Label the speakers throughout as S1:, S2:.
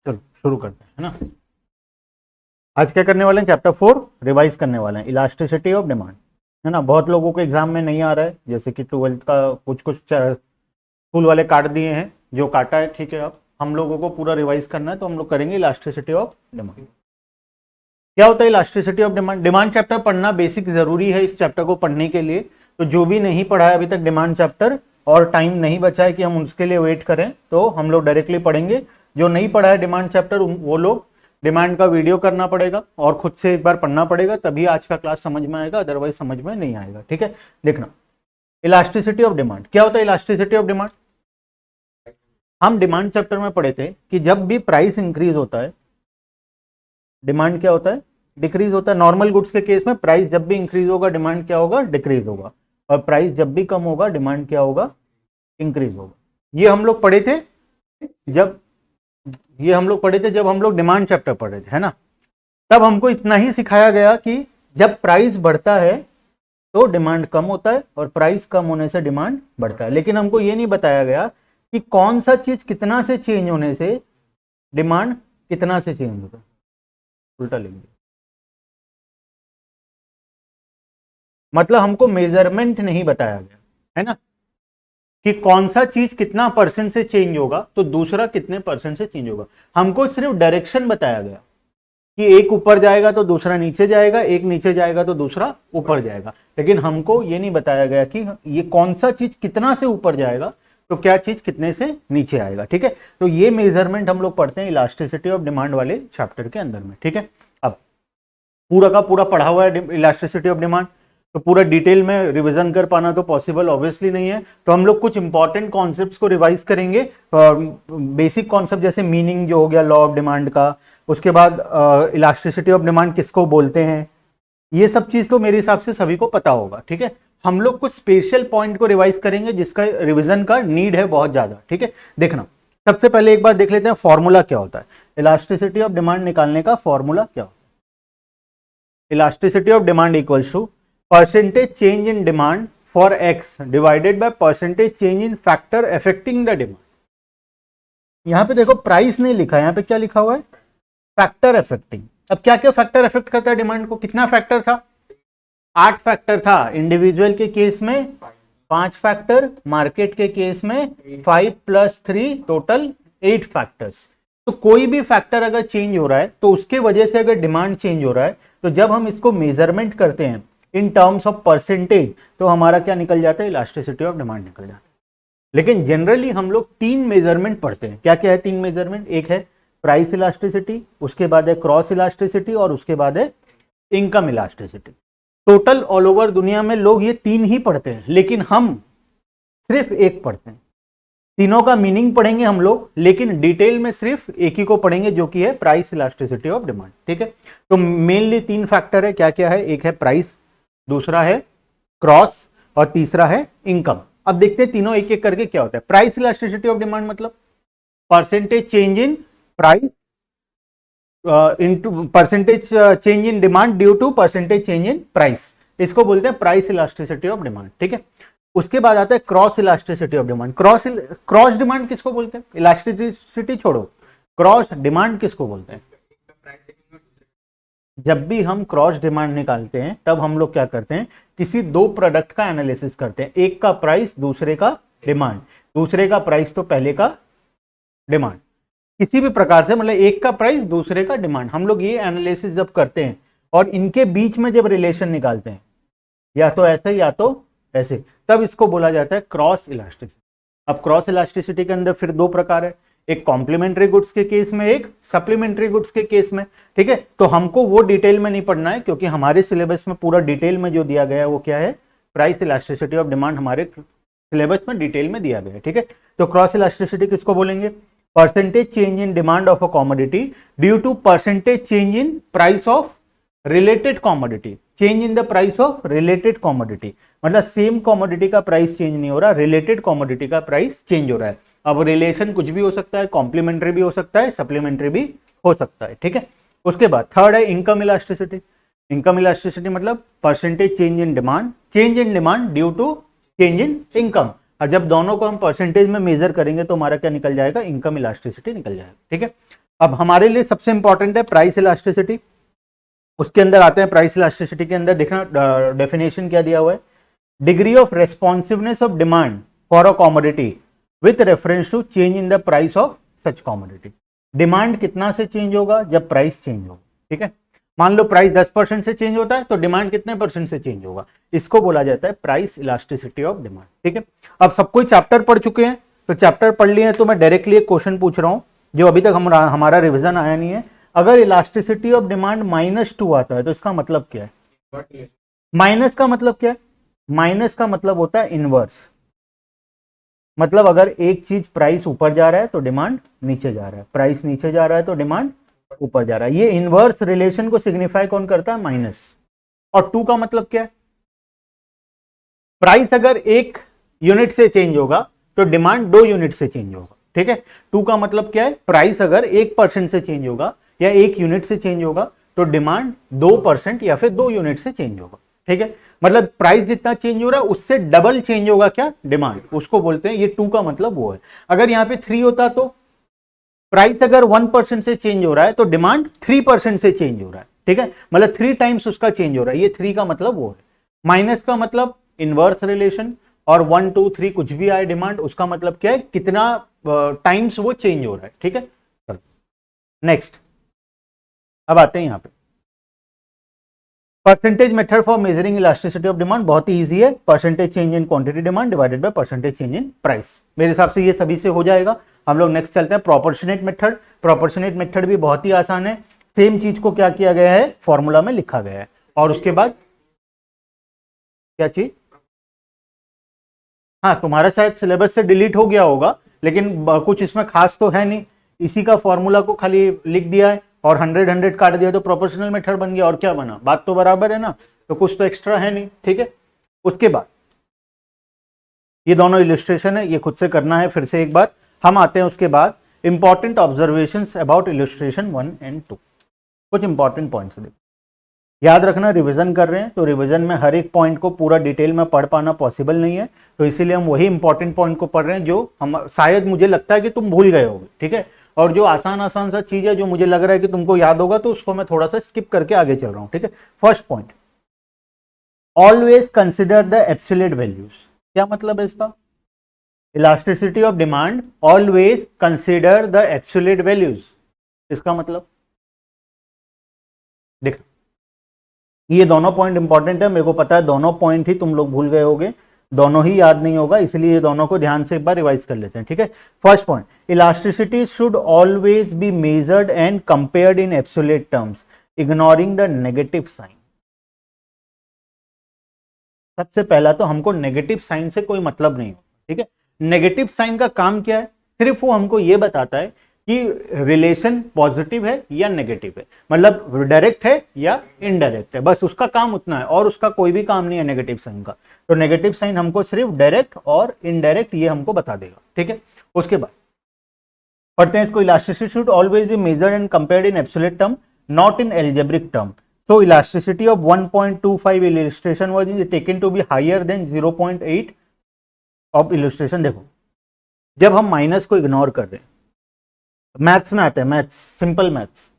S1: चलो शुरू करते हैं, है ना। आज क्या करने वाले हैं, चैप्टर 4 रिवाइज करने वाले हैं, इलास्टिसिटी ऑफ डिमांड, है ना। बहुत लोगों को एग्जाम में नहीं आ रहा है, जैसे कि 12th का कुछ स्कूल वाले काट दिए हैं, जो काटा है ठीक है। अब हम लोगों को पूरा रिवाइज करना है, तो हम लोग करेंगे इलास्टिसिटी ऑफ डिमांड। क्या होता है elasticity of demand? Demand chapter पढ़ना बेसिक जरूरी है इस चैप्टर को पढ़ने के लिए। तो जो भी नहीं पढ़ा है अभी तक डिमांड चैप्टर और टाइम नहीं बचा है कि हम उसके लिए वेट करें, तो हम लोग डायरेक्टली पढ़ेंगे। जो नहीं पढ़ा है डिमांड चैप्टर वो लोग डिमांड का वीडियो करना पड़ेगा और खुद से एक बार पढ़ना पड़ेगा, तभी आज का क्लास समझ में आएगा, अदरवाइज समझ में नहीं आएगा। ठीक है, देखना इलास्टिसिटी ऑफ डिमांड क्या होता है। इलास्टिसिटी ऑफ डिमांड हम डिमांड चैप्टर में पढ़े थे कि जब भी प्राइस इंक्रीज होता है, डिमांड क्या होता है, डिक्रीज होता है। नॉर्मल गुड्स के केस में प्राइस जब भी इंक्रीज होगा, डिमांड क्या होगा, डिक्रीज होगा। और प्राइस जब भी कम होगा, डिमांड क्या होगा, इंक्रीज होगा। ये हम लोग पढ़े थे जब हम लोग डिमांड चैप्टर पढ़ रहे थे, है ना। तब हमको इतना ही सिखाया गया कि जब प्राइस बढ़ता है तो डिमांड कम होता है और प्राइस कम होने से डिमांड बढ़ता है। लेकिन हमको ये नहीं बताया गया कि कौन सा चीज कितना से चेंज होने से डिमांड कितना से चेंज होता है। उल्टा लिख दिया, मतलब हमको मेजरमेंट नहीं बताया गया, है ना, कि कौन सा चीज कितना परसेंट से चेंज होगा तो दूसरा कितने परसेंट से चेंज होगा। हमको सिर्फ डायरेक्शन बताया गया कि एक ऊपर जाएगा तो दूसरा नीचे जाएगा, एक नीचे जाएगा तो दूसरा ऊपर जाएगा। लेकिन हमको ये नहीं बताया गया कि ये कौन सा चीज कितना से ऊपर जाएगा तो क्या चीज कितने से नीचे आएगा। ठीक है, तो ये मेजरमेंट हम लोग पढ़ते हैं इलास्टिसिटी ऑफ डिमांड वाले चैप्टर के अंदर में। ठीक है, अब पूरा का पूरा पढ़ा हुआ है इलास्टिसिटी ऑफ डिमांड, तो पूरा डिटेल में रिवीजन कर पाना तो पॉसिबल ऑब्वियसली नहीं है। तो हम लोग कुछ इंपॉर्टेंट कॉन्सेप्ट्स को रिवाइज करेंगे। बेसिक कॉन्सेप्ट जैसे मीनिंग जो हो गया लॉ ऑफ डिमांड का, उसके बाद इलास्टिसिटी ऑफ डिमांड किसको बोलते हैं, ये सब चीज तो मेरे हिसाब से सभी को पता होगा। ठीक है, हम लोग कुछ स्पेशल पॉइंट को रिवाइज करेंगे जिसका रिविजन का नीड है बहुत ज्यादा। ठीक है, देखना सबसे पहले एक बार देख लेते हैं फॉर्मूला क्या होता है। इलास्टिसिटी ऑफ डिमांड निकालने का फॉर्मूला क्या होता है। Elasticity of demand equals to percentage change in demand for x divided by percentage change in factor affecting the demand. यहां पे देखो प्राइस नहीं लिखा है, यहां पे क्या लिखा हुआ है, फैक्टर अफेक्टिंग। अब क्या क्या फैक्टर अफेक्ट करता है डिमांड को, कितना फैक्टर था, 8 फैक्टर था। इंडिविजुअल के केस में 5 फैक्टर, मार्केट के केस में 5 + 3 टोटल 8 फैक्टर्स। तो कोई भी फैक्टर अगर चेंज हो रहा है तो उसके वजह से अगर डिमांड चेंज हो रहा है, तो जब हम इसको मेजरमेंट करते हैं इन टर्म्स ऑफ परसेंटेज, तो हमारा क्या निकल जाता है, इलास्टिसिटी ऑफ डिमांड निकल जाता है। लेकिन जनरली हम लोग 3 मेजरमेंट पढ़ते हैं। क्या क्या है 3 मेजरमेंट, एक है प्राइस इलास्टिसिटी, उसके बाद है क्रॉस इलास्टिसिटी और उसके बाद है income elasticity. Total all over दुनिया में लोग ये 3 ही पढ़ते हैं, लेकिन हम सिर्फ एक पढ़ते हैं। तीनों का मीनिंग पढ़ेंगे हम लोग, लेकिन डिटेल में सिर्फ एक ही को पढ़ेंगे, जो कि है प्राइस इलास्टिसिटी ऑफ डिमांड। ठीक है, तो मेनली 3 फैक्टर है, क्या क्या है, एक है प्राइस, दूसरा है क्रॉस और तीसरा है इनकम। अब देखते हैं तीनों एक एक करके क्या होता है। प्राइस इलास्टिसिटी ऑफ डिमांड मतलब percentage change in price into percentage change in demand due to percentage change in price, इसको बोलते हैं प्राइस इलास्टिसिटी ऑफ डिमांड। ठीक है, उसके बाद आता है cross elasticity of demand. Cross demand किसको बोलते हैं, इलास्टिसिटी छोड़ो, क्रॉस डिमांड किसको बोलते हैं। जब भी हम क्रॉस डिमांड निकालते हैं तब हम लोग क्या करते हैं, किसी 2 प्रोडक्ट का एनालिसिस करते हैं, एक का प्राइस दूसरे का डिमांड, दूसरे का प्राइस तो पहले का डिमांड, किसी भी प्रकार से, मतलब एक का प्राइस दूसरे का डिमांड। हम लोग ये एनालिसिस जब करते हैं और इनके बीच में जब रिलेशन निकालते हैं, या तो ऐसे या तो ऐसे, तब इसको बोला जाता है क्रॉस इलास्टिसिटी। अब क्रॉस इलास्टिसिटी के अंदर फिर 2 प्रकार है, एक कॉम्प्लीमेंट्री गुड्स के केस में, एक सप्लीमेंट्री गुड्स के केस में। ठीक है, तो हमको वो डिटेल में नहीं पढ़ना है, क्योंकि हमारे सिलेबस में पूरा डिटेल में जो दिया गया है वो क्या है, प्राइस इलास्टिसिटी ऑफ डिमांड हमारे सिलेबस में डिटेल में दिया गया है। ठीक है, तो क्रॉस इलास्टिसिटी किसको बोलेंगे, percentage change in demand of a commodity due to percentage change in price of related commodity. Change in the price of related commodity मतलब सेम कॉमोडिटी का प्राइस चेंज नहीं हो रहा, रिलेटेड कॉमोडिटी का price change हो रहा है। अब रिलेशन कुछ भी हो सकता है, कॉम्प्लीमेंट्री भी हो सकता है, सप्लीमेंट्री भी हो सकता है। ठीक है, उसके बाद थर्ड है इनकम इलास्टिसिटी। इनकम इलास्टिसिटी मतलब percentage change in demand due to change in income. और जब दोनों को हम परसेंटेज में मेजर करेंगे तो हमारा क्या निकल जाएगा, इनकम इलास्टिसिटी निकल जाएगा। ठीक है, अब हमारे लिए सबसे इंपॉर्टेंट है प्राइस इलास्टिसिटी। उसके अंदर आते हैं, प्राइस इलास्टिसिटी के अंदर देखना डेफिनेशन क्या दिया हुआ है, degree of responsiveness of demand for a commodity with reference to change in the price of such commodity. Demand कितना से चेंज होगा, जब प्राइस चेंज होगा। ठीक है, मान लो प्राइस 10% से चेंज होता है तो डिमांड कितने % से चेंज होगा, इसको बोला जाता है प्राइस इलास्टिसिटी ऑफ डिमांड। ठीक है, अब सब कोई चैप्टर पढ़ चुके हैं, तो चैप्टर पढ़ लिए हैं, तो मैं डायरेक्टली एक क्वेश्चन पूछ रहा हूं जो अभी तक हमारा रिविजन आया नहीं है। अगर इलास्टिसिटी ऑफ डिमांड -2 आता है तो इसका मतलब क्या है? माइनस का मतलब क्या है? माइनस का मतलब होता है इनवर्स, मतलब अगर एक चीज प्राइस ऊपर जा रहा है तो डिमांड नीचे जा रहा है, प्राइस नीचे जा रहा है तो डिमांड ऊपर जा रहा है। ये इनवर्स रिलेशन को सिग्निफाई कौन करता है? माइनस। और 2 का मतलब क्या है? प्राइस अगर 1 यूनिट से चेंज होगा तो डिमांड 2 यूनिट से चेंज होगा। ठीक है, 2 का मतलब क्या है? प्राइस अगर 1% से चेंज होगा या 1 यूनिट से चेंज होगा तो डिमांड 2% या फिर 2 यूनिट से चेंज होगा। ठीक है, मतलब प्राइस जितना चेंज हो रहा है उससे डबल चेंज होगा क्या? डिमांड, उसको बोलते हैं, ये 2 का मतलब वो है। अगर यहां पे 3 होता तो प्राइस अगर 1% से चेंज हो रहा है तो डिमांड 3% से चेंज हो रहा है। ठीक है, मतलब 3 टाइम्स उसका चेंज हो रहा है, ये 3 का मतलब वो है। माइनस का मतलब इनवर्स रिलेशन, और 1 2 3 कुछ भी आए डिमांड, उसका मतलब क्या है? कितना टाइम्स वो चेंज हो रहा है। ठीक है, नेक्स्ट अब आते हैं यहां पे percentage method for measuring elasticity of demand. बहुत ही इजी है, percentage change in quantity demand divided by percentage change in price. मेरे हिसाब से ये सभी से हो जाएगा। हम लोग नेक्स्ट चलते हैं प्रोपोर्शनेट मेथड। प्रोपोर्शनेट मेथड भी बहुत ही आसान है, सेम चीज को क्या किया गया है? फॉर्मूला में लिखा गया है। और उसके बाद क्या चीज, हाँ तुम्हारा शायद सिलेबस से डिलीट हो गया होगा, लेकिन कुछ इसमें खास तो है नहीं, इसी का फॉर्मूला को खाली लिख दिया है और 100 काट दिया तो प्रोपोर्शनल मेथड बन गया। और क्या बना? बात तो बराबर है ना, तो कुछ तो एक्स्ट्रा है नहीं। ठीक है, उसके बाद ये दोनों इलिस्ट्रेशन है, ये खुद से करना है फिर से एक बार। हम आते हैं उसके बाद important observations about illustration 1 and 2। कुछ इंपॉर्टेंट पॉइंट्स देखो, याद रखना रिवीजन कर रहे हैं तो रिवीजन में हर एक पॉइंट को पूरा डिटेल में पढ़ पाना पॉसिबल नहीं है, तो इसीलिए हम वही इंपॉर्टेंट पॉइंट को पढ़ रहे हैं जो हम शायद मुझे लगता है कि तुम भूल गए होगे। ठीक है, और जो आसान आसान सा चीज है जो मुझे लग रहा है कि तुमको याद होगा तो उसको मैं थोड़ा सा स्किप करके आगे चल रहा हूं। ठीक है, first point, always consider the absolute values. क्या मतलब है इसका? Elasticity of demand always consider the absolute values, इसका मतलब देख, ये दोनों पॉइंट इंपॉर्टेंट है, मेरे को पता है दोनों पॉइंट ही तुम लोग भूल गए होगे, दोनों ही याद नहीं होगा, इसलिए ये दोनों को ध्यान से एक बार रिवाइज कर लेते हैं। ठीक है, first point, elasticity should always be measured and compared in absolute terms ignoring the negative sign. सबसे पहला तो हमको नेगेटिव साइन से कोई मतलब नहीं हो। ठीक है, नेगेटिव साइन का काम क्या है? सिर्फ वो हमको ये बताता है कि रिलेशन पॉजिटिव है या नेगेटिव है, मतलब डायरेक्ट है या इनडायरेक्ट है, बस उसका काम उतना है, और उसका कोई भी काम नहीं है नेगेटिव साइन का। तो नेगेटिव साइन हमको सिर्फ डायरेक्ट और इनडायरेक्ट ये हमको बता देगा। ठीक है, उसके बाद पढ़ते हैं इसको, elasticity should always be measured and compared in absolute term not in algebraic term. So elasticity of 1.25 illustration was taken to be higher than 0.8 of illustration। देखो, जब हम माइनस को इग्नोर कर रहे हैं, मैथ्स में आते हैं, मैथ्स सिंपल मैथ्स,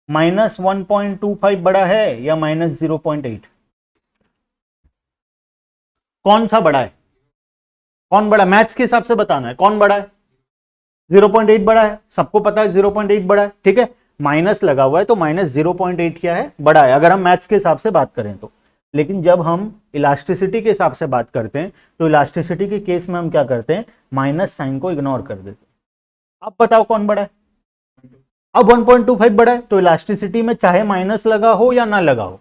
S1: -1.25 बड़ा है या -0.8? कौन सा बड़ा है? कौन बड़ा? मैथ्स के हिसाब से बताना है कौन बड़ा है। 0.8 बड़ा है, सबको पता है 0.8 बड़ा है। ठीक है, माइनस लगा हुआ है तो -0.8 क्या है? बड़ा है, अगर हम मैथ्स के हिसाब से बात करें तो। लेकिन जब हम इलास्टिसिटी के हिसाब से बात करते हैं तो इलास्टिसिटी के केस में हम क्या करते हैं? माइनस साइन को इग्नोर कर देते हैं। अब बताओ कौन बड़ा है? अब 1.25 बड़ा है तो इलास्टिसिटी में चाहे माइनस लगा हो या ना लगा हो,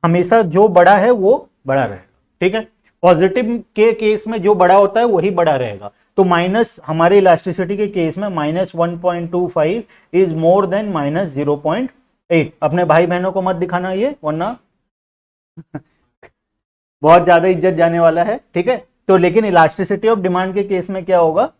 S1: हमेशा जो बड़ा है वो बड़ा रहेगा। ठीक है, पॉजिटिव के केस में जो बड़ा होता है वही बड़ा रहेगा। तो माइनस हमारे इलास्टिसिटी के केस में -1.25 इज मोर देन -0.8। अपने भाई बहनों को मत दिखाना ये, वरना बहुत ज्यादा इज्जत जाने वाला है। ठीक है, तो लेकिन इलास्टिसिटी ऑफ डिमांड के केस में क्या होगा?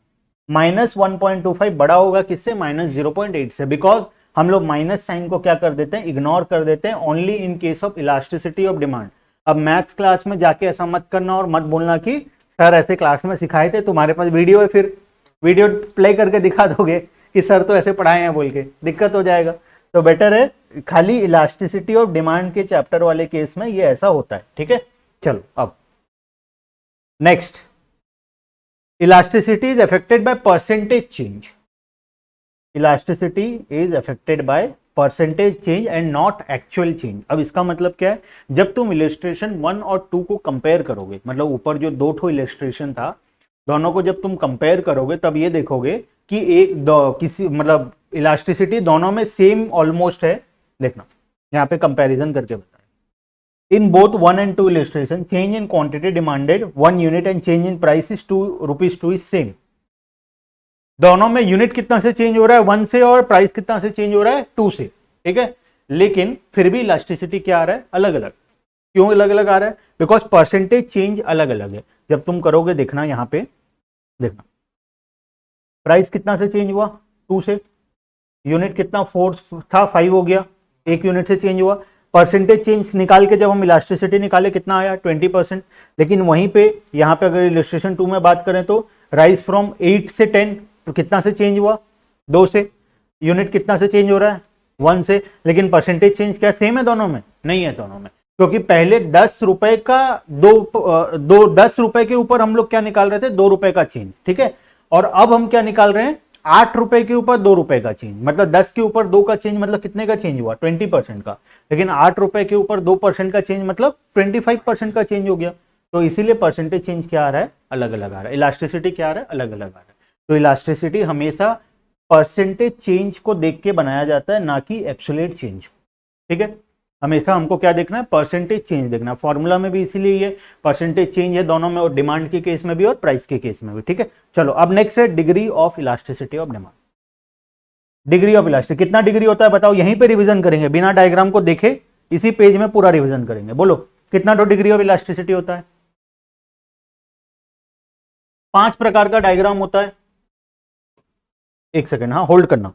S1: -1.25 बड़ा होगा किससे? -0.8 से, बिकॉज हम लोग माइनस साइन को क्या कर देते हैं? इग्नोर कर देते हैं, only in case of elasticity of demand. अब मैथ्स क्लास में जाके ऐसा मत करना और मत बोलना कि सर ऐसे क्लास में सिखाए थे, तुम्हारे पास वीडियो है, फिर वीडियो प्ले करके दिखा दोगे कि सर तो ऐसे पढ़ाए हैं बोल के दिक्कत हो जाएगा। तो बेटर है खाली इलास्टिसिटी ऑफ डिमांड के चैप्टर वाले केस में ये ऐसा होता है, ठीक है। चलो अब next, elasticity is affected by percentage change. Elasticity is affected by percentage change and not actual change. अब इसका मतलब क्या है, जब तुम इलस्ट्रेशन 1 और 2 को कंपेयर करोगे, मतलब ऊपर जो दो ठो इलस्ट्रेशन था दोनों को जब तुम कंपेयर करोगे तब ये देखोगे कि किसी मतलब इलास्टिसिटी दोनों में सेम ऑलमोस्ट है। देखना यहाँ पे कंपैरिजन करके बताएं। In both 1 and 2 illustration, change in quantity demanded 1 unit and change in price is 2 rupees 2 is same। दोनों में यूनिट कितना से चेंज हो रहा है 1 से, और प्राइस कितना से चेंज हो रहा है 2 से, ठीक है। लेकिन फिर भी इलास्टिसिटी क्या आ रहा है, अलग अलग। क्यों अलग अलग आ रहा है, बिकॉज परसेंटेज चेंज अलग अलग है। जब तुम करोगे देखना यहाँ पे, देखना प्राइस कितना से चेंज हुआ 2 से, यूनिट कितना 4 था 5 हो गया, 1 यूनिट से चेंज हुआ। परसेंटेज चेंज निकाल के जब हम इलास्टिसिटी निकाले कितना आया 20%। लेकिन वहीं पे यहाँ पे अगर इलस्ट्रेशन 2 में बात करें तो राइज फ्रॉम 8 से 10, तो कितना से चेंज हुआ 2 से। यूनिट कितना से चेंज हो रहा है 1 से। लेकिन परसेंटेज चेंज क्या सेम है दोनों में, नहीं है दोनों में, क्योंकि पहले 10 रुपए का 10 रुपए के ऊपर हम लोग क्या निकाल रहे थे 2 रुपए का चेंज, ठीक है। और अब हम क्या निकाल रहे हैं 8 रुपए के ऊपर 2 रुपए का चेंज, मतलब 10 के ऊपर 2 का चेंज मतलब कितने का चेंज हुआ 20% का। लेकिन 8 रुपए के ऊपर 2% का चेंज मतलब 25% का चेंज हो गया। तो इसीलिए परसेंटेज चेंज क्या आ रहा है, अलग अलग आ रहा है। इलास्टिसिटी क्या आ रहा है, अलग अलग आ रहा है। तो इलास्टिसिटी हमेशा परसेंटेज चेंज को देख के बनाया जाता है, ना कि एब्सोल्यूट चेंज, ठीक है। हमेशा हमको क्या देखना है, परसेंटेज चेंज देखना। फॉर्मूला में भी इसीलिए ये परसेंटेज चेंज है दोनों में, और डिमांड के केस में भी और प्राइस के केस में भी, ठीक है। चलो अब नेक्स्ट है degree of elasticity of demand. Degree of elasticity कितना डिग्री होता है बताओ, यहीं पे रिवीजन करेंगे, बिना डायग्राम को देखे इसी पेज में पूरा रिवीजन करेंगे। बोलो कितना डिग्री ऑफ इलास्टिसिटी होता है। 5 प्रकार का डायग्राम होता है। एक सेकेंड, हाँ होल्ड करना।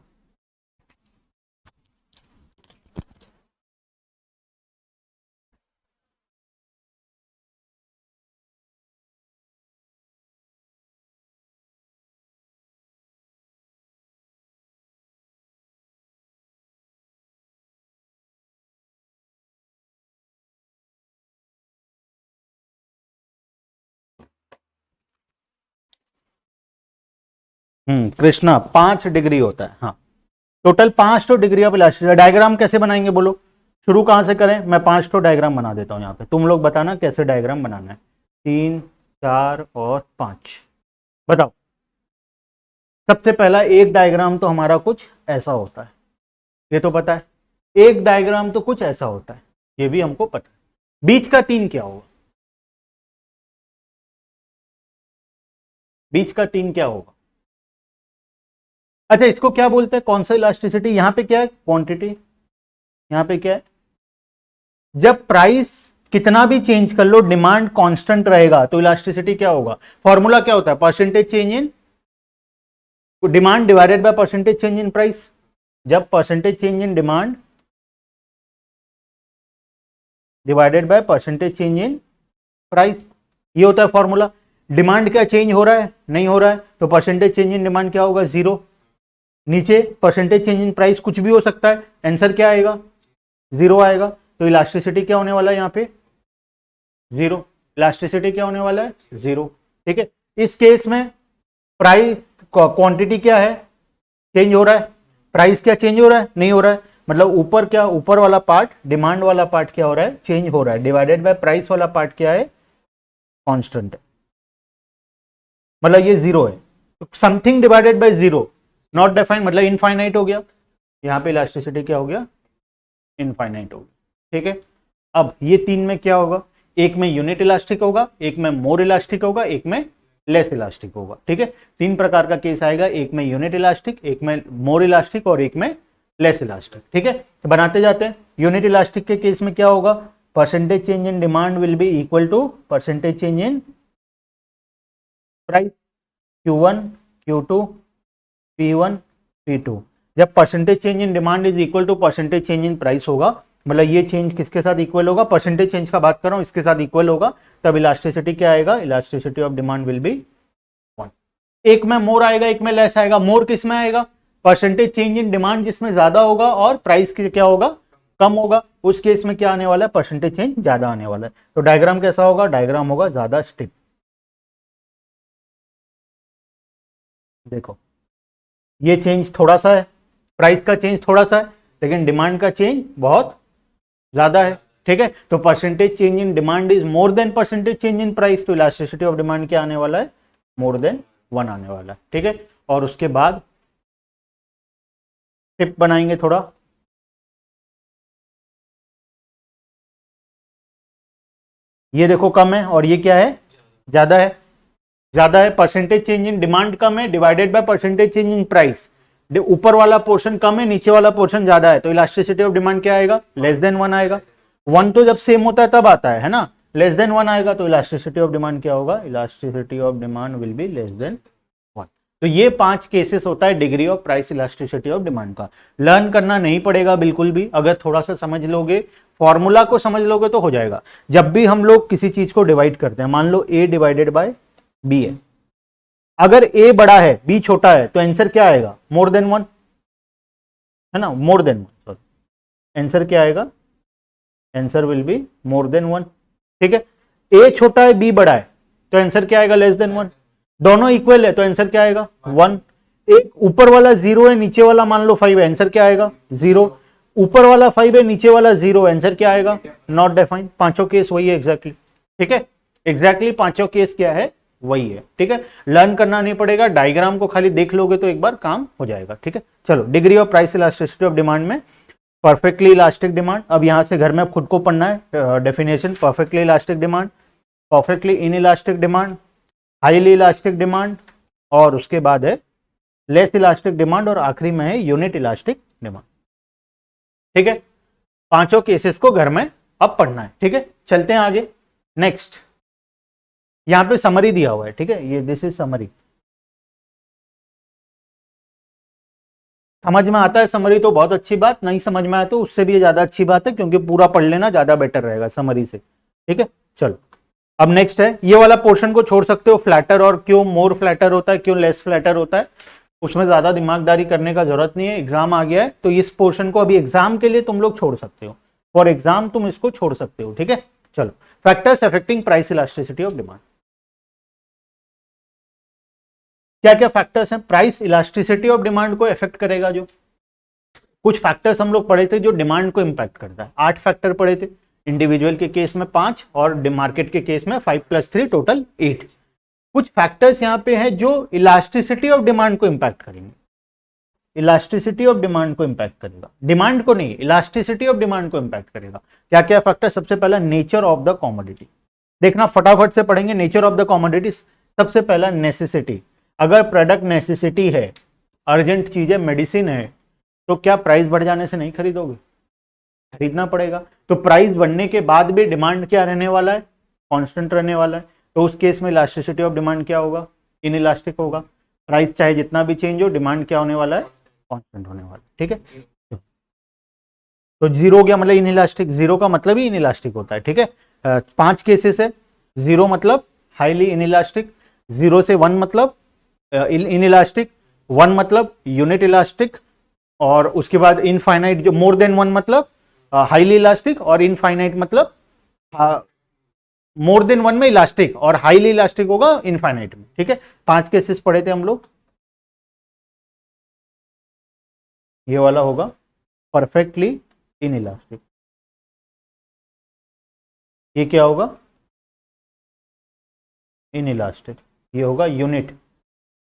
S1: कृष्णा 5 डिग्री होता है, हाँ टोटल 5 तो डिग्री ऑफ इलास्टिसिटी। डायग्राम कैसे बनाएंगे बोलो, शुरू कहां से करें। मैं 5 तो डायग्राम बना देता हूं यहाँ पे, तुम लोग बताना कैसे डायग्राम बनाना है। 3, 4 और 5 बताओ। सबसे पहला एक डायग्राम तो हमारा कुछ ऐसा होता है, ये तो पता है। एक डायग्राम तो कुछ ऐसा होता है, ये भी हमको पता है। बीच का 3 क्या होगा, बीच का 3 क्या होगा। अच्छा इसको क्या बोलते हैं, कौन सा इलास्टिसिटी। यहां पे क्या है क्वांटिटी, यहां पे क्या है, जब प्राइस कितना भी चेंज कर लो डिमांड कांस्टेंट रहेगा तो इलास्टिसिटी क्या होगा। फॉर्मूला क्या होता है, percentage change in demand divided by percentage change in price. जब percentage change in demand divided by percentage change in price, ये होता है फॉर्मूला। डिमांड क्या चेंज हो रहा है, नहीं हो रहा है, तो परसेंटेज चेंज इन डिमांड क्या होगा 0। नीचे परसेंटेज चेंज इन प्राइस कुछ भी हो सकता है, आंसर क्या आएगा 0 आएगा। तो इलास्टिसिटी क्या होने वाला है यहाँ पे 0। इलास्टिसिटी क्या होने वाला है 0, ठीक है। इस केस में प्राइस क्वांटिटी क्या है, चेंज हो रहा है। प्राइस क्या चेंज हो रहा है, नहीं हो रहा है। मतलब ऊपर क्या, ऊपर वाला पार्ट डिमांड वाला पार्ट क्या हो रहा है, चेंज हो रहा है। डिवाइडेड बाय प्राइस वाला पार्ट क्या है, कांस्टेंट है, मतलब ये 0 है। Something divided by 0 not defined, मतलब इनफाइनाइट हो गया। यहाँ पे इलास्टिसिटी क्या हो गया, इनफाइनाइट हो गया, ठीक है। अब ये 3 में क्या होगा, एक में यूनिट इलास्टिक होगा, एक में मोर इलास्टिक होगा, एक में लेस इलास्टिक होगा, ठीक है। 3 प्रकार का केस आएगा, एक में यूनिट इलास्टिक, एक में मोर इलास्टिक और एक में लेस इलास्टिक, ठीक है। तो बनाते जाते हैं। यूनिट इलास्टिक के केस में क्या होगा, percentage change in demand will be equal to percentage change in price, Q1 Q2 P1 P2। जब percentage change in demand is equal to percentage change in price होगा, मतलब ये चेंज किसके साथ इक्वल होगा, परसेंटेज चेंज का बात कर रहा हूं, इसके साथ इक्वल होगा, तब इलास्टिसिटी क्या आएगा, elasticity of demand will B 1। एक में मोर आएगा, एक में लेस आएगा। मोर किस में आएगा, परसेंटेज चेंज इन डिमांड जिसमें ज्यादा होगा और प्राइस की क्या होगा, कम होगा, उस केस में क्या आने वाला है, परसेंटेज चेंज ज्यादा आने वाला है। तो डायग्राम कैसा होगा, डायग्राम होगा ज्यादा स्टिक। देखो ये चेंज थोड़ा सा है, प्राइस का चेंज थोड़ा सा है, लेकिन डिमांड का चेंज बहुत ज्यादा है। ठीक है, तो percentage change in demand is more than percentage change in price, तो इलास्टिसिटी ऑफ डिमांड क्या आने वाला है, मोर देन 1 आने वाला है। ठीक है, और उसके बाद टिप बनाएंगे थोड़ा, ये देखो कम है और ये क्या है, ज्यादा है, ज्यादा है, परसेंटेज चेंज इन डिमांड कम है divided by percentage change in price, ऊपर वाला पोर्शन कम है नीचे वाला पोर्शन ज्यादा है, तो इलास्टिसिटी ऑफ डिमांड क्या आएगा, लेस देन 1 आएगा। 1 तो जब सेम होता है तब आता है ना, लेस देन 1 आएगा, तो इलास्टिसिटी ऑफ डिमांड क्या होगा, elasticity of demand will be less than 1। तो ये 5 केसेस होता है degree of price elasticity of demand का। लर्न करना नहीं पड़ेगा बिल्कुल भी, अगर थोड़ा सा समझ लोगे, फॉर्मूला को समझ लोगे तो हो जाएगा। जब भी हम लोग किसी चीज को डिवाइड करते हैं, मान लो a डिवाइडेड बाय b है, अगर a बड़ा है b छोटा है तो आंसर क्या आएगा, मोर देन 1, है ना, मोर देन 1, सॉरी, आंसर क्या आएगा, answer will be more than 1। ठीक है, a छोटा है b बड़ा है तो आंसर क्या आएगा, लेस देन 1। दोनों इक्वल है तो आंसर क्या आएगा, 1। एक ऊपर वाला 0 है नीचे वाला मान लो 5 है, आंसर क्या आएगा, 0। ऊपर वाला 5 है नीचे वाला 0, आंसर क्या आएगा, नॉट डिफाइंड। पांचों केस वही है एग्जैक्टली। ठीक है, एग्जैक्टली पांचों केस क्या है, वही है। ठीक है, लर्न करना नहीं पड़ेगा, डायग्राम को खाली देख लोगे तो एक बार काम हो जाएगा। ठीक है, चलो degree of price elasticity of demand में परफेक्टली इलास्टिक डिमांड, अब यहां से घर में खुद को पढ़ना है definition, perfectly elastic demand, perfectly in elastic demand, highly elastic demand, और उसके बाद है लेस इलास्टिक डिमांड, और आखिरी में है यूनिट इलास्टिक डिमांड। ठीक है, पांचों केसेस को घर में अब पढ़ना है। ठीक है, चलते हैं आगे। नेक्स्ट, यहां पे समरी दिया हुआ है। ठीक है, ये दिस इज समरी। समझ में आता है समरी तो बहुत अच्छी बात, नहीं समझ में आया तो उससे भी ज्यादा अच्छी बात है, क्योंकि पूरा पढ़ लेना ज्यादा बेटर रहेगा समरी से। ठीक है, चलो अब नेक्स्ट है, ये वाला पोर्शन को छोड़ सकते हो, फ्लैटर, और क्यों मोर फ्लैटर होता है, क्यों लेस फ्लैटर होता है, उसमें ज्यादा दिमागदारी करने का जरूरत नहीं है, एग्जाम आ गया है तो इस पोर्शन को अभी एग्जाम के लिए तुम लोग छोड़ सकते हो, फॉर एग्जाम तुम इसको छोड़ सकते हो। ठीक है, चलो factors affecting price elasticity of demand, क्या क्या फैक्टर्स हैं प्राइस इलास्टिसिटी ऑफ डिमांड को इफेक्ट करेगा। जो कुछ फैक्टर्स हम लोग पढ़े थे जो डिमांड को इंपैक्ट करता है, 8 फैक्टर पढ़े थे, इंडिविजुअल के केस में 5 और मार्केट के केस में 5 + 3 टोटल 8। कुछ फैक्टर्स यहाँ पे हैं जो इलास्टिसिटी ऑफ डिमांड को इंपैक्ट करेंगे, इलास्टिसिटी ऑफ डिमांड को इंपैक्ट करेगा, डिमांड को नहीं, इलास्टिसिटी ऑफ डिमांड को इंपैक्ट करेगा। क्या क्या फैक्टर, सबसे पहला नेचर ऑफ द कॉमोडिटी, देखना फटाफट से पढ़ेंगे। नेचर ऑफ द कॉमोडिटी, सबसे पहला नेसेसिटी, अगर प्रोडक्ट नेसेसिटी है, अर्जेंट चीज है, मेडिसिन है, तो क्या प्राइस बढ़ जाने से नहीं खरीदोगे, खरीदना पड़ेगा। तो प्राइस बढ़ने के बाद भी डिमांड क्या रहने वाला है, कांस्टेंट रहने वाला है, तो उस केस में इलास्टिसिटी ऑफ डिमांड क्या होगा, इनइलास्टिक होगा। प्राइस चाहे जितना भी चेंज हो, डिमांड क्या होने वाला है, कांस्टेंट होने वाला है। ठीक है, तो 0 हो गया मतलब इनइलास्टिक, 0 का मतलब ही इनइलास्टिक होता है। ठीक है, 5 केसेस है, 0 मतलब हाईली इनइलास्टिक, 0 से 1 मतलब इनइलास्टिक, 1 मतलब यूनिट इलास्टिक, और उसके बाद इनफाइनाइट, जो मोर देन 1 मतलब हाईली इलास्टिक, और इनफाइनाइट मतलब मोर देन 1 में इलास्टिक, और हाईली इलास्टिक होगा इनफाइनाइट में। ठीक है, 5 केसेस पढ़े थे हम लोग। ये वाला होगा परफेक्टली इनइलास्टिक, ये क्या होगा, इनइलास्टिक, ये होगा यूनिट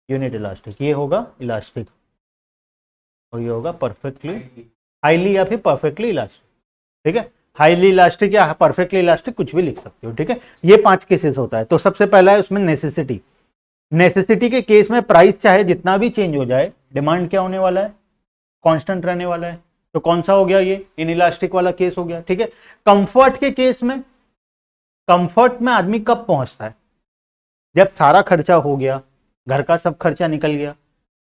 S1: इलास्टिक, ये होगा इलास्टिक, और ये होगा परफेक्टली हाईली या फिर परफेक्टली इलास्टिक। ठीक है, हाईली इलास्टिक या परफेक्टली इलास्टिक कुछ भी लिख सकते हो। ठीक है, ये 5 केसेस होता है। तो सबसे पहला है उसमें नेसेसिटी, नेसेसिटी के केस में प्राइस चाहे जितना भी चेंज हो जाए, डिमांड क्या होने वाला है, कांस्टेंट रहने वाला है। तो कौन सा हो गया, ये इनइलास्टिक वाला केस हो गया। ठीक है, कंफर्ट के केस में, कंफर्ट में आदमी कब पहुंचता है, जब सारा खर्चा हो गया, घर का सब खर्चा निकल गया,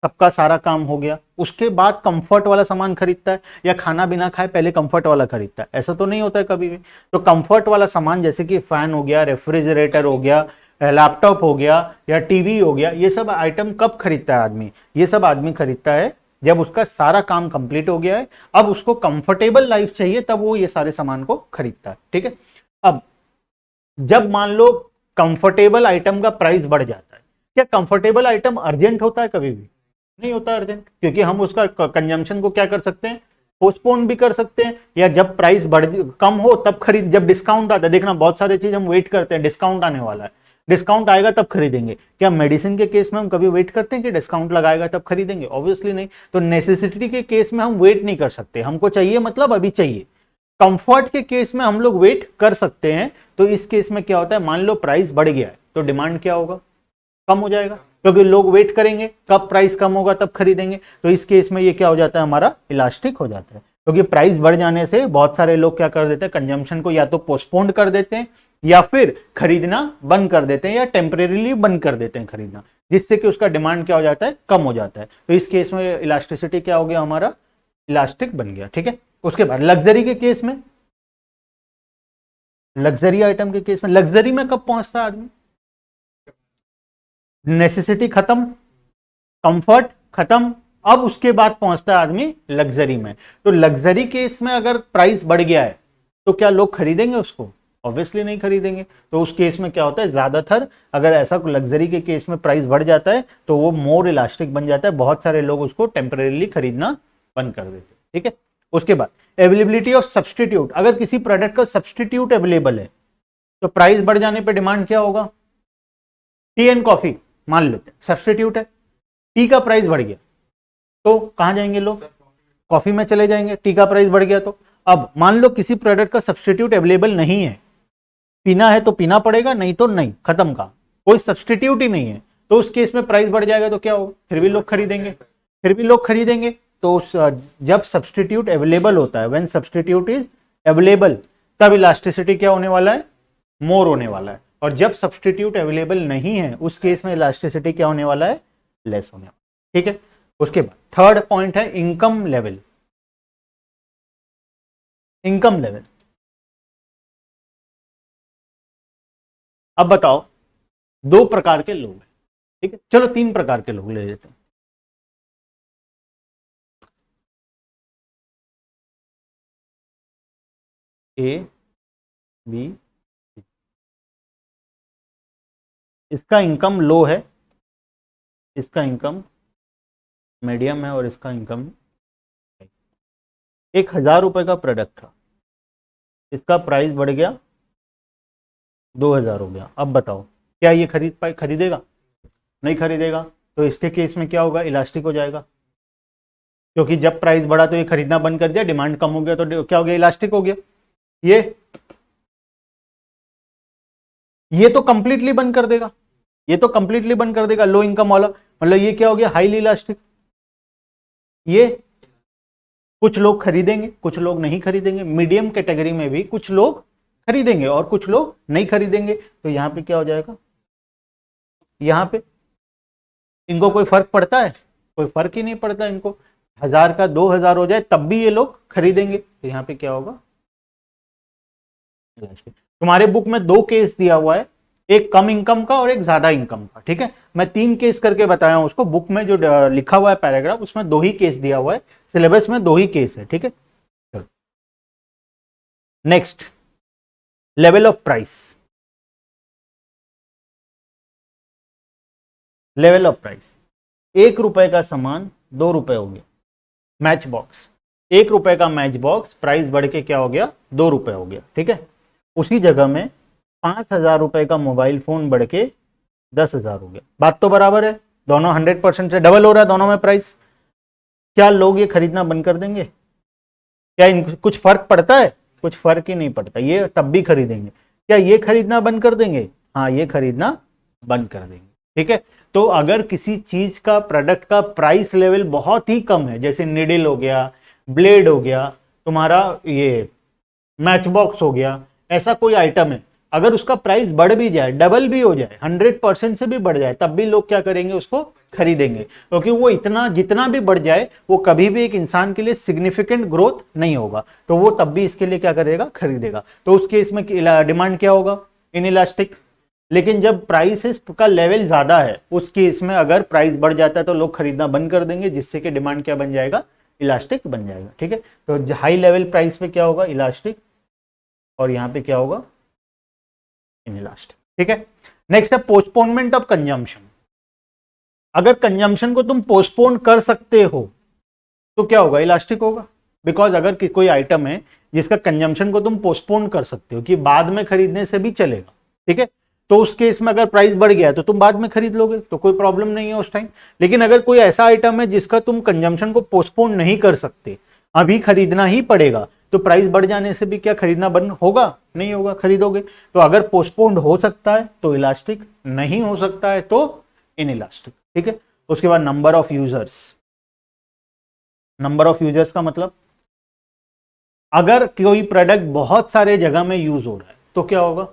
S1: सबका सारा काम हो गया, उसके बाद कंफर्ट वाला सामान खरीदता है, या खाना बिना खाए पहले कंफर्ट वाला खरीदता है, ऐसा तो नहीं होता है कभी भी। तो कंफर्ट वाला सामान जैसे कि फैन हो गया, रेफ्रिजरेटर हो गया, लैपटॉप हो गया, या टीवी हो गया, ये सब आइटम कब खरीदता है आदमी, ये सब आदमी खरीदता है जब उसका सारा काम कंप्लीट हो गया है, अब उसको कंफर्टेबल लाइफ चाहिए, तब वो ये सारे सामान को खरीदता है। ठीक है, अब जब मान लो कंफर्टेबल आइटम का प्राइस बढ़ जाता है, क्या कंफर्टेबल आइटम अर्जेंट होता है? कभी भी नहीं होता अर्जेंट, क्योंकि हम उसका कंजम्पशन को क्या कर सकते हैं, पोस्टपोन भी कर सकते हैं, या जब प्राइस बढ़ कम हो तब खरीद, जब डिस्काउंट आता है, देखना बहुत सारे चीज हम वेट करते हैं, डिस्काउंट आने वाला है, डिस्काउंट आएगा तब खरीदेंगे। क्या मेडिसिन के केस में हम कभी वेट करते हैं कि डिस्काउंट लगाएगा तब खरीदेंगे? ऑब्वियसली नहीं। तो नेसेसिटी के केस में हम वेट नहीं कर सकते, हमको चाहिए मतलब अभी चाहिए। कंफर्ट के केस में हम लोग वेट कर सकते हैं। तो इस केस में क्या होता है, मान लो प्राइस बढ़ गया है तो डिमांड क्या होगा, कम हो जाएगा, क्योंकि लोग वेट करेंगे कब प्राइस कम होगा तब खरीदेंगे। तो इस केस में ये क्या हो जाता है, हमारा इलास्टिक हो जाता है, क्योंकि प्राइस बढ़ जाने से बहुत सारे लोग क्या कर देते हैं, कंजम्पशन को या तो पोस्टपोन कर देते हैं या फिर खरीदना बंद कर देते हैं, या टेम्परेरीली बंद कर देते हैं खरीदना, जिससे कि उसका डिमांड क्या हो जाता है, कम हो जाता है। तो इस केस में इलास्टिसिटी क्या हो गया, हमारा इलास्टिक बन गया। ठीक है, उसके बाद लग्जरी के केस में, लग्जरी आइटम के केस में, लग्जरी में कब पहुंचता है आदमी, नेसेसिटी खत्म, कंफर्ट खत्म, अब उसके बाद पहुंचता है आदमी लग्जरी में। तो लग्जरी केस में अगर प्राइस बढ़ गया है तो क्या लोग खरीदेंगे उसको? ऑब्वियसली नहीं खरीदेंगे। तो उस केस में क्या होता है, ज्यादातर अगर ऐसा लग्जरी के केस में प्राइस बढ़ जाता है तो वो मोर इलास्टिक बन जाता है, बहुत सारे लोग उसको टेम्परेरीली खरीदना बंद कर देते हैं। ठीक है, उसके बाद अवेलेबिलिटी ऑफ सब्सटीट्यूट, अगर किसी प्रोडक्ट का सब्सटीट्यूट अवेलेबल है तो प्राइस बढ़ जाने पर डिमांड क्या होगा, टी एंड कॉफी मान लेते सब्सटीट्यूट है, टी का प्राइस बढ़ गया तो कहां जाएंगे लोग, कॉफी में चले जाएंगे, टी का प्राइस बढ़ गया तो। अब मान लो किसी प्रोडक्ट का सब्सटीट्यूट अवेलेबल नहीं है, पीना है तो पीना पड़ेगा, नहीं तो नहीं, खत्म का, कोई सब्सटीट्यूट ही नहीं है, तो उस केस में प्राइस बढ़ जाएगा तो क्या होगा, फिर भी लोग खरीदेंगे, फिर भी लोग खरीदेंगे। तो जब सब्सटीट्यूट अवेलेबल होता है, व्हेन सब्सटीट्यूट इज अवेलेबल, तब इलास्टिसिटी क्या होने वाला है, मोर होने वाला है। और जब सब्सटीट्यूट अवेलेबल नहीं है उस केस में इलास्टिसिटी क्या होने वाला है, लेस होने वाला है। ठीक है, उसके बाद थर्ड पॉइंट है इनकम लेवल। इनकम लेवल, अब बताओ, दो प्रकार के लोग हैं। ठीक है, चलो तीन प्रकार के लोग ले लेते हैं। ए बी, इसका इनकम लो है, इसका इनकम मीडियम है और इसका इनकम, 1,000 रुपए का प्रोडक्ट था, इसका प्राइस बढ़ गया 2,000 हो गया। अब बताओ क्या ये खरीदेगा? नहीं खरीदेगा। तो इसके केस में क्या होगा, इलास्टिक हो जाएगा, क्योंकि जब प्राइस बढ़ा तो ये खरीदना बंद कर दिया, डिमांड कम हो गया तो क्या हो गया, इलास्टिक हो गया। ये तो कंप्लीटली बंद कर देगा, ये तो कंप्लीटली बंद कर देगा, लो इनकम वाला, मतलब ये क्या हो गया, हाईली इलास्टिक। ये कुछ लोग खरीदेंगे, कुछ लोग नहीं खरीदेंगे, मीडियम कैटेगरी में भी कुछ लोग खरीदेंगे और कुछ लोग नहीं खरीदेंगे। तो यहां पे क्या हो जाएगा, यहां पे इनको कोई फर्क पड़ता है, कोई फर्क ही नहीं पड़ता इनको, 1,000 का 2,000 हो जाए तब भी ये लोग खरीदेंगे। तो यहां पे क्या होगा, तुम्हारे बुक में दो केस दिया हुआ है, एक कम इनकम का और एक ज्यादा इनकम का। ठीक है, मैं 3 केस करके बताया हूं उसको, बुक में जो लिखा हुआ है पैराग्राफ उसमें 2 ही केस दिया हुआ है, सिलेबस में 2 ही केस है। ठीक है, next level of price. Level of price, 1 रुपए का सामान 2 रुपए हो गया, मैच बॉक्स, 1 रुपए का मैच बॉक्स प्राइस बढ़ के क्या हो गया, 2 रुपए हो गया। ठीक है, उसी जगह में 5,000 रुपए का मोबाइल फोन बढ़ के 10,000 हो गया, बात तो बराबर है, दोनों 100% से डबल हो रहा है दोनों में प्राइस। क्या लोग ये खरीदना बंद कर देंगे? क्या कुछ फर्क पड़ता है? कुछ फर्क ही नहीं पड़ता, ये तब भी खरीदेंगे। क्या ये खरीदना बंद कर देंगे? हाँ, ये खरीदना बंद कर देंगे। ठीक है, तो अगर किसी चीज का, प्रोडक्ट का प्राइस लेवल बहुत ही कम है, जैसे निडल हो गया, ब्लेड हो गया, तुम्हारा ये मैच बॉक्स हो गया, ऐसा कोई आइटम है, अगर उसका प्राइस बढ़ भी जाए, डबल भी हो जाए, 100% से भी बढ़ जाए, तब भी लोग क्या करेंगे, उसको खरीदेंगे, क्योंकि वो इतना जितना भी बढ़ जाए वो कभी भी एक इंसान के लिए सिग्निफिकेंट ग्रोथ नहीं होगा, तो वो तब भी इसके लिए क्या करेगा, खरीदेगा। तो उस केस में डिमांड क्या होगा, इनइलास्टिक। लेकिन जब प्राइस का लेवल ज्यादा है उस केस में अगर प्राइस बढ़ जाता है तो लोग खरीदना बंद कर देंगे, जिससे कि डिमांड क्या बन जाएगा, इलास्टिक बन जाएगा। ठीक है, तो हाई लेवल प्राइस पे क्या होगा, इलास्टिक, और यहां पे क्या होगा, इनइलास्टिक। ठीक है, नेक्स्ट है पोस्टपोनमेंट ऑफ कंजम्पशन। अगर कंजम्पशन को तुम पोस्टपोन कर सकते हो तो क्या होगा, इलास्टिक होगा। बिकॉज अगर कोई आइटम है जिसका कंजम्पशन को तुम पोस्टपोन कर सकते हो कि बाद में खरीदने से भी चलेगा, ठीक है, तो उस केस में अगर प्राइस बढ़ गया तो तुम बाद में खरीद लोगे, तो कोई प्रॉब्लम नहीं है उस टाइम। लेकिन अगर कोई ऐसा आइटम है जिसका तुम कंजम्पशन को पोस्टपोन नहीं कर सकते, अभी खरीदना ही पड़ेगा, तो प्राइस बढ़ जाने से भी क्या खरीदना बंद होगा, नहीं होगा, खरीदोगे। तो अगर पोस्टपोन्ड हो सकता है तो इलास्टिक, नहीं हो सकता है तो इनइलास्टिक। ठीक है, उसके बाद number of users. Number of users का मतलब अगर कोई प्रोडक्ट बहुत सारे जगह में यूज हो रहा है तो क्या होगा,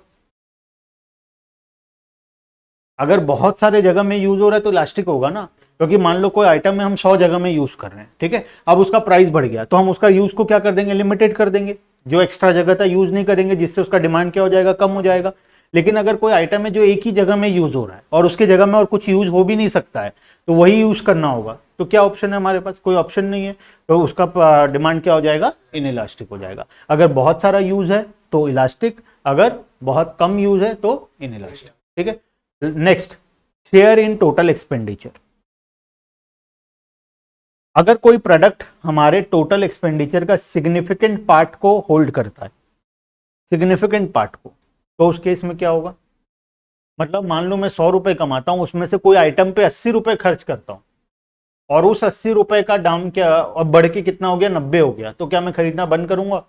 S1: अगर बहुत सारे जगह में यूज हो रहा है तो इलास्टिक होगा ना, क्योंकि मान लो कोई आइटम है हम 100 जगह में यूज कर रहे हैं, ठीक है, अब उसका प्राइस बढ़ गया तो हम उसका यूज को क्या कर देंगे, लिमिटेड कर देंगे, जो एक्स्ट्रा जगह था यूज नहीं करेंगे, जिससे उसका डिमांड क्या हो जाएगा, कम हो जाएगा। लेकिन अगर कोई आइटम है जो एक ही जगह में यूज हो रहा है और उसके जगह में और कुछ यूज हो भी नहीं सकता है, तो वही यूज करना होगा, तो क्या ऑप्शन है हमारे पास, कोई ऑप्शन नहीं है, तो उसका डिमांड क्या हो जाएगा, इनइलास्टिक हो जाएगा। अगर बहुत सारा यूज है तो इलास्टिक, अगर बहुत कम यूज है तो इनइलास्टिक। ठीक है, next, share in total expenditure. अगर कोई प्रोडक्ट हमारे टोटल एक्सपेंडिचर का सिग्निफिकेंट पार्ट को होल्ड करता है, सिग्निफिकेंट पार्ट को, तो उस केस में क्या होगा, मतलब मान लो मैं 100 रुपए कमाता हूं, उसमें से कोई आइटम पे 80 रुपए खर्च करता हूं, और उस 80 रुपए का दाम क्या और बढ़ के कितना हो गया, 90 हो गया, तो क्या मैं खरीदना बंद करूंगा,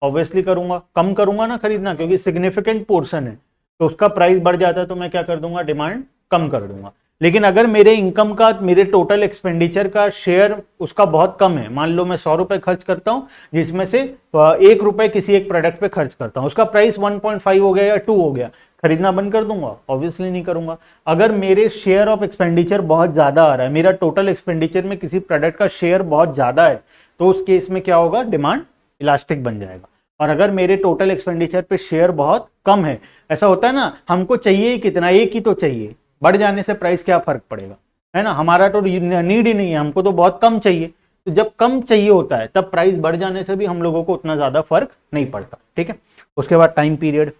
S1: ऑब्वियसली करूंगा, कम करूंगा ना खरीदना, क्योंकि सिग्निफिकेंट पोर्शन है, तो उसका प्राइस बढ़ जाता है तो मैं क्या कर दूंगा, डिमांड कम कर दूंगा। लेकिन अगर मेरे इनकम का, मेरे टोटल एक्सपेंडिचर का शेयर उसका बहुत कम है, मान लो मैं 100 रुपए खर्च करता हूं, जिसमें से 1 रुपए किसी एक प्रोडक्ट पे खर्च करता हूं, उसका प्राइस 1.5 हो गया या 2 हो गया, खरीदना बंद कर दूंगा, ऑब्वियसली नहीं करूंगा। अगर मेरे शेयर ऑफ एक्सपेंडिचर बहुत ज्यादा आ रहा है, मेरा टोटल एक्सपेंडिचर में किसी प्रोडक्ट का शेयर बहुत ज्यादा है, तो उस केस में क्या होगा, डिमांड इलास्टिक बन जाएगा। और अगर मेरे टोटल एक्सपेंडिचर पे शेयर बहुत कम है, ऐसा होता है ना, हमको चाहिए ही कितना, एक ही तो चाहिए, बढ़ जाने से प्राइस क्या फर्क पड़ेगा, है ना, हमारा तो नीड ही नहीं है, हमको तो बहुत कम चाहिए, तो जब कम चाहिए होता है तब प्राइस बढ़ जाने से भी हम लोगों को उतना ज्यादा फर्क नहीं पड़ता। ठीक है, उसके बाद टाइम पीरियड।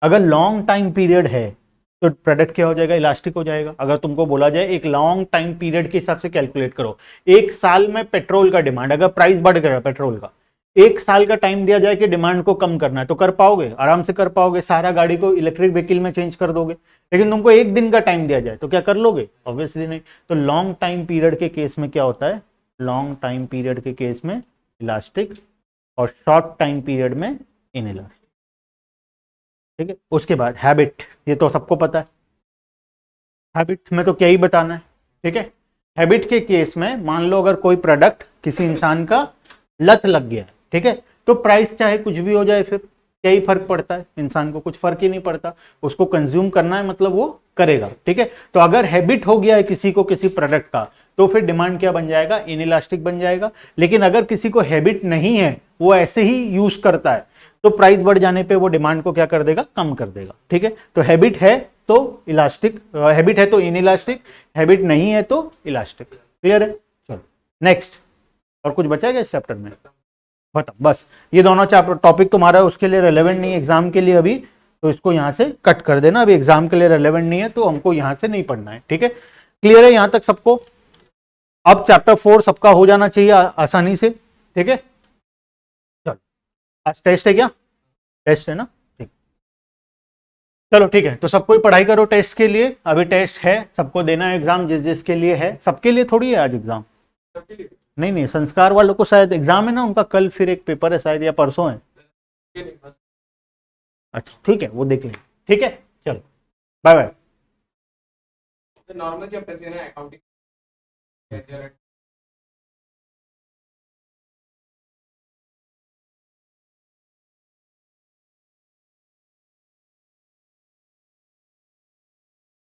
S1: अगर लॉन्ग टाइम पीरियड है तो प्रोडक्ट क्या हो जाएगा, इलास्टिक हो जाएगा। अगर तुमको बोला जाए एक लॉन्ग टाइम पीरियड के हिसाब से कैलकुलेट करो, एक साल में पेट्रोल का डिमांड, अगर प्राइस बढ़ गया पेट्रोल का, एक साल का टाइम दिया जाए कि डिमांड को कम करना है, तो कर पाओगे, आराम से कर पाओगे, सारा गाड़ी को इलेक्ट्रिक व्हीकल में चेंज कर दोगे। लेकिन तुमको एक दिन का टाइम दिया जाए तो क्या कर लोगे, ऑब्वियसली नहीं। तो लॉन्ग टाइम पीरियड के केस में क्या होता है, लॉन्ग टाइम पीरियड के केस में इलास्टिक, और शॉर्ट टाइम पीरियड में इनइलास्टिक। ठीक है, उसके बाद हैबिट, ये तो सबको पता है, हैबिट में तो क्या ही बताना है। ठीक है, हैबिट के केस में मान लो अगर कोई प्रोडक्ट किसी इंसान का लत लग गया, ठीक है, तो प्राइस चाहे कुछ भी हो जाए, फिर क्या ही फर्क पड़ता है, इंसान को कुछ फर्क ही नहीं पड़ता, उसको कंज्यूम करना है, मतलब वो करेगा। ठीक है, तो अगर हैबिट हो गया है किसी को किसी प्रोडक्ट का, तो फिर डिमांड क्या बन जाएगा, इनइलास्टिक बन जाएगा। लेकिन अगर किसी को हैबिट नहीं है, वो ऐसे ही यूज करता है, तो प्राइस बढ़ जाने पे वो डिमांड को क्या कर देगा, कम कर देगा। ठीक है, तो हैबिट है तो इलास्टिक, हैबिट है तो इनइलास्टिक, हैबिट नहीं है तो इलास्टिक। क्लियर है, चलो नेक्स्ट। और कुछ बचा है इस चैप्टर में, बताओ। बस ये दोनों चैप्टर टॉपिक तुम्हारा उसके लिए रेलेवेंट नहीं है एग्जाम के लिए अभी, तो इसको यहां से कट कर देना, अभी एग्जाम के लिए रेलेवेंट नहीं है तो हमको यहां से नहीं पढ़ना है। ठीक है, क्लियर है यहां तक सबको। अब चैप्टर 4 सबका हो जाना चाहिए आसानी से। ठीक है, चलो आज टेस्ट है क्या, टेस्ट है ना, ठीक, चलो ठीक है, तो सबको ही पढ़ाई करो टेस्ट के लिए, अभी टेस्ट है, सबको देना है एग्जाम, जिस जिसके लिए है, सबके लिए थोड़ी है आज एग्जाम, नहीं नहीं, संस्कार वालों को शायद एग्जाम है ना उनका, कल फिर एक पेपर है शायद, या परसों है। अच्छा ठीक है, वो देख लेंगे। ठीक है, चलो बाय बाय।
S2: नॉर्मल चैप्टर है ना अकाउंटिंग